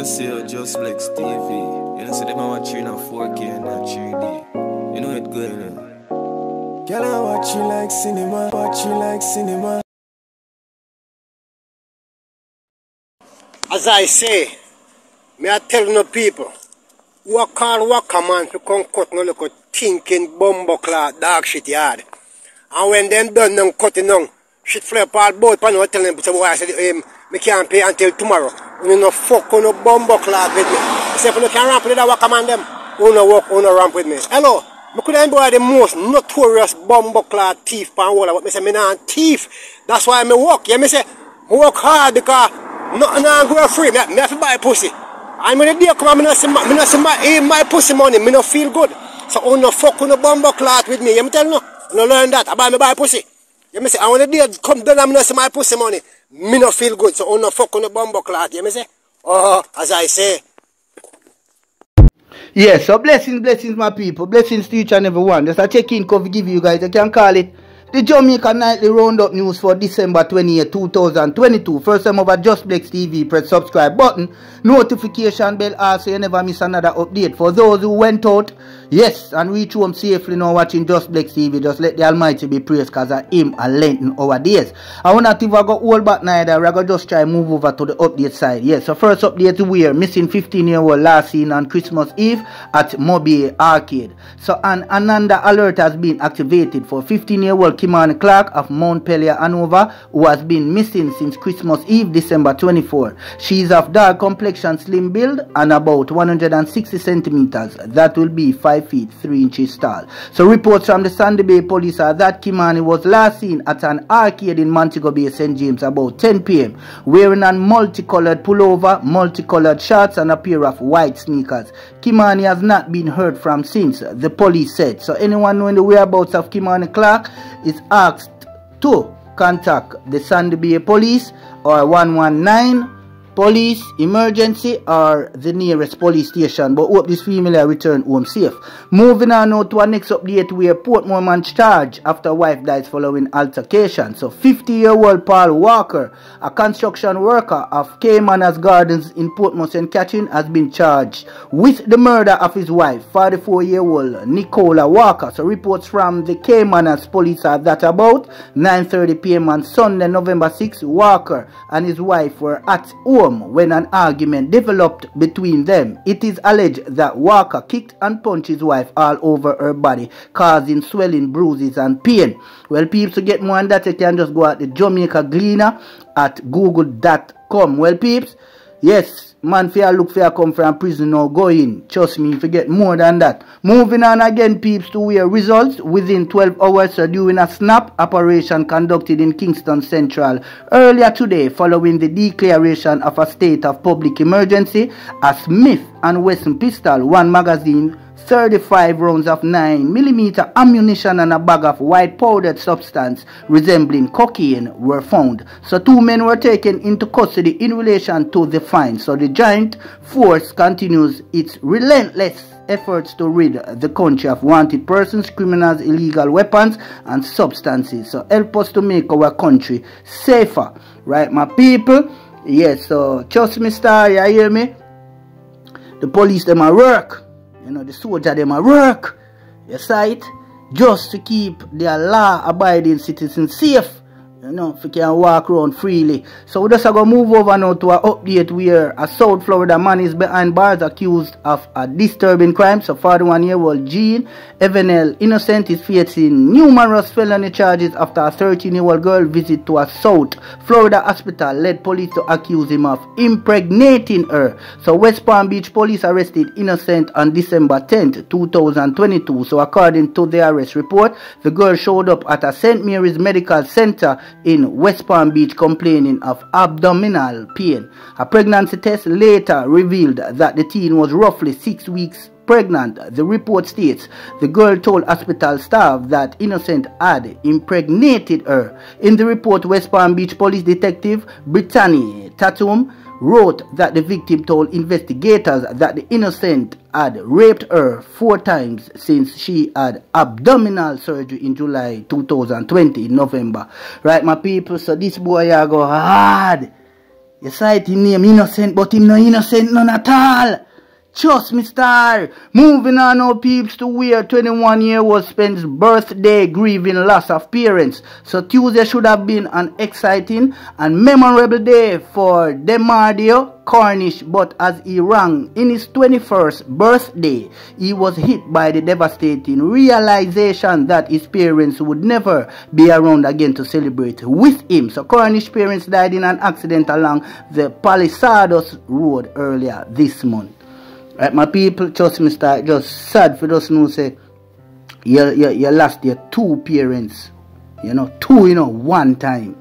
can see how Just Flex TV. You know, see them watching on 4K and not 3D. You know it good, you know. Girl, I watch you like cinema, watch you like cinema. As I say, me I tell no people, work a man to come cut no look thinking bumbuckler dog shit yard. And when them done them cutting down, shit flip all boat pan no tell them so I said me can't pay until tomorrow. You know fuck on no bumbuckler with me. I say if you can't ramp with that work man them, you no walk on no ramp with me. Hello, me could employ the most notorious bumbuckler thief pan wall, but me say me not thief. That's why me work. Yeah, me say me work hard because nothing go free. Me have to buy pussy. And when the day come, I see my pussy money, me no feel good. So I no fuck on no bumbuckler with me. You me tell no, I no learn that. I buy pussy. You me say, and when the day come down, I no see my pussy money, me no feel good. So I no fuck on no bumbuckler. You me say, oh, as I say. Yes, so blessings, my people. Blessings to each and every one. Just a check-in cover give you guys. I can call it the Jamaica Nightly Roundup News for December 28, 2022. First time over Just Flex TV, press subscribe button, notification bell also you never miss another update. For those who went out, yes, and reach home safely now watching Just Flex TV, just let the Almighty be praised because I aim and lengthen our days. I want to go hold back neither, we're going to just try move over to the update side. Yes, so first update we are missing 15-year-old last seen on Christmas Eve at Mobile Arcade. So an Ananda alert has been activated for 15-year-old Kimani Clark of Mount Pelier, Hanover, who has been missing since Christmas Eve, December 24. She is of dark complexion, slim build, and about 160 centimeters. That will be 5 feet 3 inches tall. So reports from the Sandy Bay police are that Kimani was last seen at an arcade in Montego Bay, St. James, about 10 p.m. wearing a multicolored pullover, multicolored shorts, and a pair of white sneakers. Kimani has not been heard from since, the police said. So anyone knowing the whereabouts of Kimani Clark is asked to contact the Sandy Bay police or 119 police emergency or the nearest police station, but hope this female return home safe. Moving on now to our next update where Portmore man charged after wife dies following altercation. So 50-year-old Paul Walker, a construction worker of Caymanas Gardens in Portmore St. Catherine, has been charged with the murder of his wife, 44-year-old Nicola Walker. So reports from the Caymanas police are that about 9:30 p.m. on Sunday, November 6, Walker and his wife were at home when an argument developed between them. It is alleged that Walker kicked and punched his wife all over her body, causing swelling, bruises, and pain. Well, peeps, to get more on that, you can just go at the Jamaica Gleaner at google.com. Well, peeps, yes, man, if you look for you come from prison now, go in. Trust me, if you get more than that. Moving on again, peeps, to where results within 12 hours are during a snap operation conducted in Kingston Central earlier today following the declaration of a state of public emergency. A Smith & Wesson pistol, 1 magazine, 35 rounds of 9mm ammunition and a bag of white powdered substance resembling cocaine were found. So 2 men were taken into custody in relation to the find. So the giant force continues its relentless efforts to rid the country of wanted persons, criminals, illegal weapons, and substances. So help us to make our country safer. Right, my people? Yes, so trust me, star, you hear me? The police, them are work. You know, the soldier, them a work, you see it, just to keep their law-abiding citizens safe, you know, if you can walk around freely. So we just going to move over now to an update where a South Florida man is behind bars accused of a disturbing crime. So 41-year-old Jean Evanel Innocent is facing numerous felony charges after a 13-year-old girl visit to a South Florida hospital led police to accuse him of impregnating her. So West Palm Beach police arrested Innocent on December 10th, 2022. So according to the arrest report, the girl showed up at a St. Mary's Medical Center in West Palm Beach complaining of abdominal pain. A pregnancy test later revealed that the teen was roughly 6 weeks pregnant. The report states the girl told hospital staff that Innocent had impregnated her. In the report, West Palm Beach Police Detective Brittany Tatum wrote that the victim told investigators that the Innocent had raped her 4 times since she had abdominal surgery in July 2020 in November. Right, my people, so this boy go hard. You cite him name innocent, but him no innocent none at all. Trust me, star. Moving on now, peeps, to where 21-year-old spends birthday grieving loss of parents. So Tuesday should have been an exciting and memorable day for Demario Cornish, but as he rang in his 21st birthday, he was hit by the devastating realization that his parents would never be around again to celebrate with him. So Cornish parents died in an accident along the Palisados Road earlier this month. Right, my people, trust me, start just sad for those who say you lost your two parents. You know, two, one time.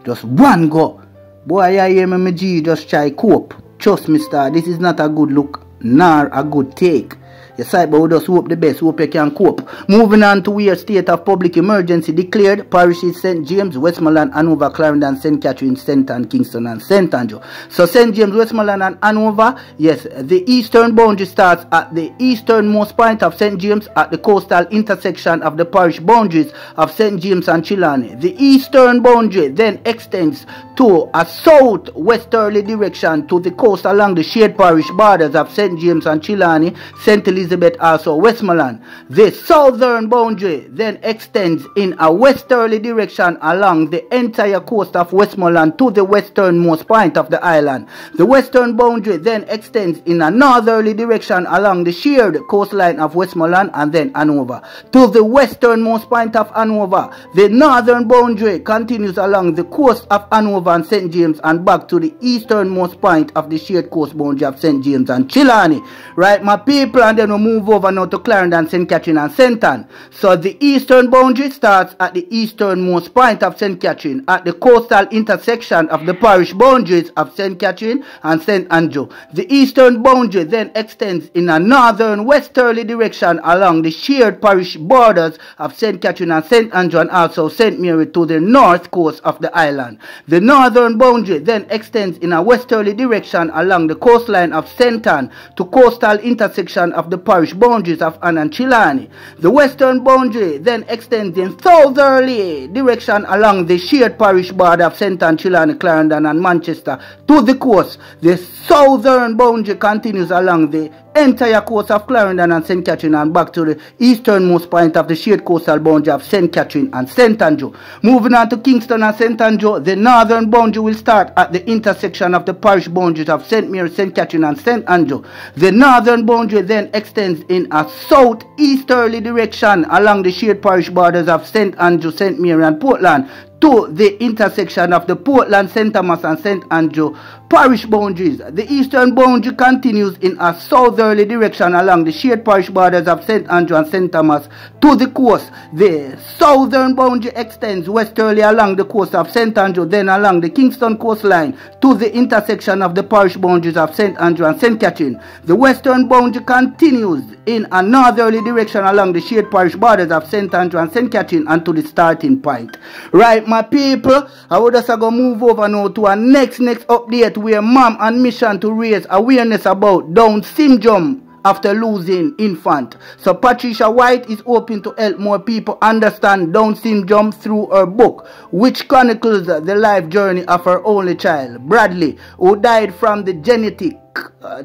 Just one go. Boy, I hear me, G, just try cope. Trust me, star, this is not a good look, nor a good take. Yes, but we just hope the best, hope you can cope. Moving on to where state of public emergency declared, parishes St. James, Westmoreland, Hanover, Clarendon, St. Catherine, St. Ann, Kingston, and St. Andrew. So St. James, Westmoreland, and Hanover, yes, the eastern boundary starts at the easternmost point of St. James at the coastal intersection of the parish boundaries of St. James and Chilani. The eastern boundary then extends to a southwesterly direction to the coast along the shared parish borders of St. James and Chilani, St. Elizabeth, also Westmoreland. The southern boundary then extends in a westerly direction along the entire coast of Westmoreland to the westernmost point of the island. The western boundary then extends in a northerly direction along the shared coastline of Westmoreland and then Hanover to the westernmost point of Hanover. The northern boundary continues along the coast of Hanover and St. James and back to the easternmost point of the shared coast boundary of St. James and Chilani. Right, my people, and then we move over now to Clarendon, St. Catherine and St. Ann. So the eastern boundary starts at the easternmost point of St. Catherine at the coastal intersection of the parish boundaries of St. Catherine and St. Andrew. The eastern boundary then extends in a northern westerly direction along the shared parish borders of St. Catherine and St. Andrew and also St. Mary to the north coast of the island. The northern boundary then extends in a westerly direction along the coastline of St. Ann to coastal intersection of the parish boundaries of Ann and Chilani. The western boundary then extends in southerly direction along the shared parish border of St. Ann, Chilani, Clarendon and Manchester to the coast. The southern boundary continues along the entire coast of Clarendon and St. Catherine and back to the easternmost point of the shared coastal boundary of St. Catherine and St. Andrew. Moving on to Kingston and St. Andrew, the northern boundary will start at the intersection of the parish boundaries of St. Mary, St. Catherine and St. Andrew. The northern boundary then extends in a southeasterly direction along the shared parish borders of St. Andrew, St. Mary and Portland to the intersection of the Portland, St. Thomas and St. Andrew parish boundaries. The eastern boundary continues in a southerly direction along the shared parish borders of St. Andrew and St. Thomas to the coast. The southern boundary extends westerly along the coast of St. Andrew, then along the Kingston coastline to the intersection of the parish boundaries of St. Andrew and St. Catherine. The western boundary continues in a northerly direction along the shared parish borders of St. Andrew and St. Catherine and to the starting point. Right, my people, I would just go move over now to our next update where mom on mission to raise awareness about Down syndrome after losing infant. So Patricia White is hoping to help more people understand Down syndrome through her book, which chronicles the life journey of her only child, Bradley, who died from the genetic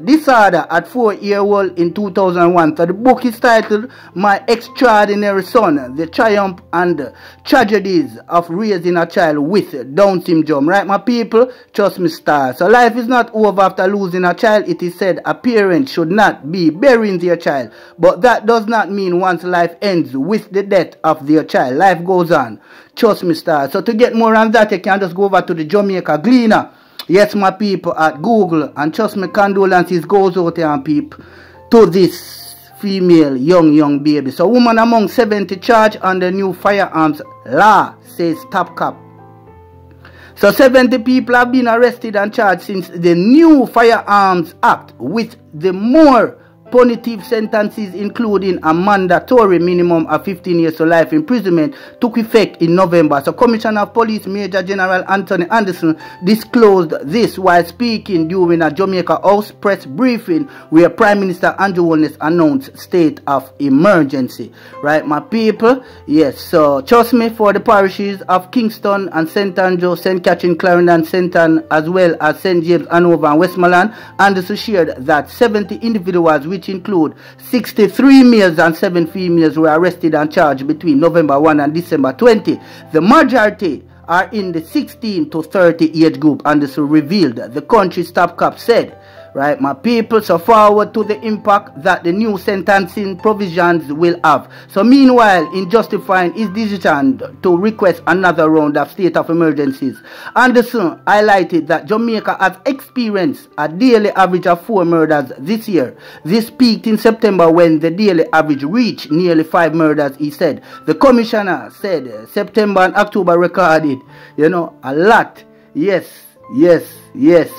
disorder at 4-year-old in 2001. So the book is titled My Extraordinary Son, The Triumph and Tragedies of Raising a Child with Down Syndrome. Right, my people? Trust me, star. So life is not over after losing a child. It is said a parent should not be burying their child. But that does not mean one's life ends with the death of their child. Life goes on. Trust me, star. So to get more on that, you can just go over to the Jamaica Gleaner. Yes, my people, at Google, and trust me, condolences goes out there, people, to this female young baby. So woman among 70 charged under new firearms law, says Top Cop. So 70 people have been arrested and charged since the new Firearms Act with the more punitive sentences, including a mandatory minimum of 15 years to life imprisonment, took effect in November. So Commissioner of Police Major General Anthony Anderson disclosed this while speaking during a Jamaica House press briefing where Prime Minister Andrew Holness announced state of emergency. Right, my people? Yes, so trust me, for the parishes of Kingston and St. Andrew, St. Catherine, Clarendon, St. Anne, as well as St. James, Hanover and Westmoreland, Anderson shared that 70 individuals, which include 63 males and 7 females, were arrested and charged between November 1 and December 20. The majority are in the 16 to 30 age group, Anderson revealed. The country's top cop said, right, my people, so forward to the impact that the new sentencing provisions will have. So meanwhile, in justifying his decision to request another round of state of emergencies, Anderson highlighted that Jamaica has experienced a daily average of 4 murders this year. This peaked in September when the daily average reached nearly 5 murders, he said. The commissioner said September and October recorded, a lot. Yes,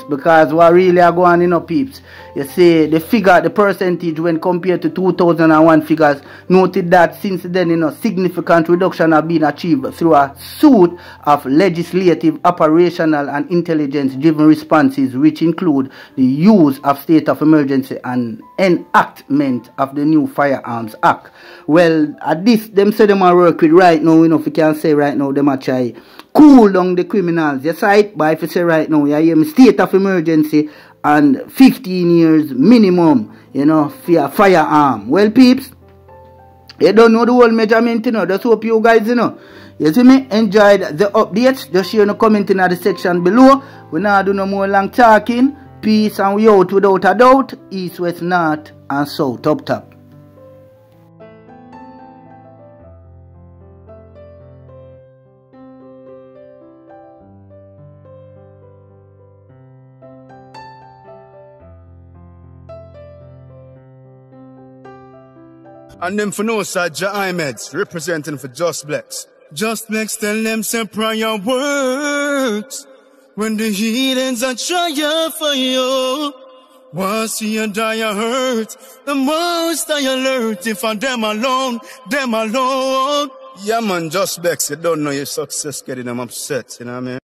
because what really are going on, peeps. You see, the percentage when compared to 2001 figures, noted that since then, significant reduction have been achieved through a suite of legislative, operational, and intelligence-driven responses, which include the use of state of emergency and enactment of the new Firearms Act. Well, at this, them say them are work with right now, if you can say right now, them are try cool down the criminals. Yes, right? But if you say right now, you hear me, state of emergency and 15 years minimum, for a firearm. Well, peeps, you don't know the whole measurement, Just hope you guys, You see me? Enjoyed the updates. Just share no comment in the section below. We not do no more long talking. Peace, and we out without a doubt. East, west, north, and south, up top. And them for no side, Ahmeds, representing for Just Blex. Just Blex tell them say prayer works. When the heathens are trying for you, once you die you hurt, the most I alert. If I them alone. Yeah man, Just Blex, you don't know your success getting them upset, you know what I mean?